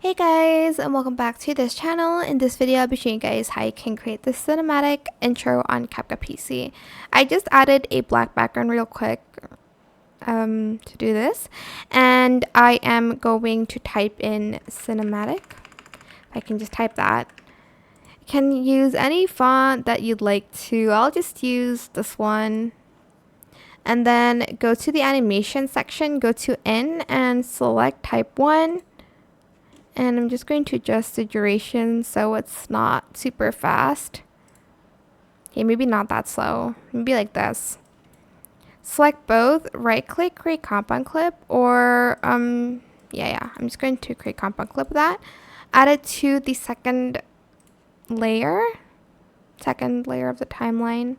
Hey guys, and welcome back to this channel. In this video, I'll be showing you guys how you can create this cinematic intro on CapCut PC. I just added a black background real quick to do this, and I am going to type in cinematic. I can just type that. You can use any font that you'd like to. I'll just use this one. And then go to the animation section, go to in and select type 1. And I'm just going to adjust the duration so it's not super fast. Okay, maybe not that slow. Maybe like this. Select both, right click, create compound clip, or I'm just going to create compound clip with that. Add it to the second layer of the timeline.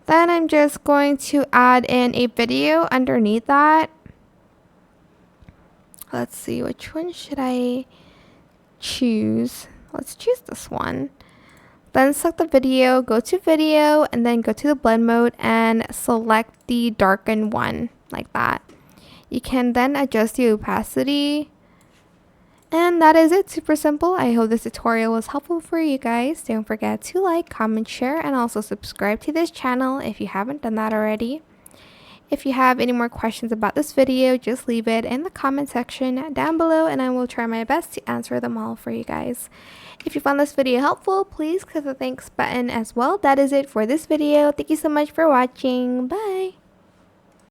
Then I'm just going to add in a video underneath that. Let's see, which one should I choose? Let's choose this one. Then select the video, go to video, and then go to the blend mode and select the darken one, like that. You can then adjust the opacity. And that is it, super simple. I hope this tutorial was helpful for you guys. Don't forget to like, comment, share, and also subscribe to this channel if you haven't done that already. If you have any more questions about this video, just leave it in the comment section down below and I will try my best to answer them all for you guys. If you found this video helpful, please click the thanks button as well. That is it for this video. Thank you so much for watching. Bye!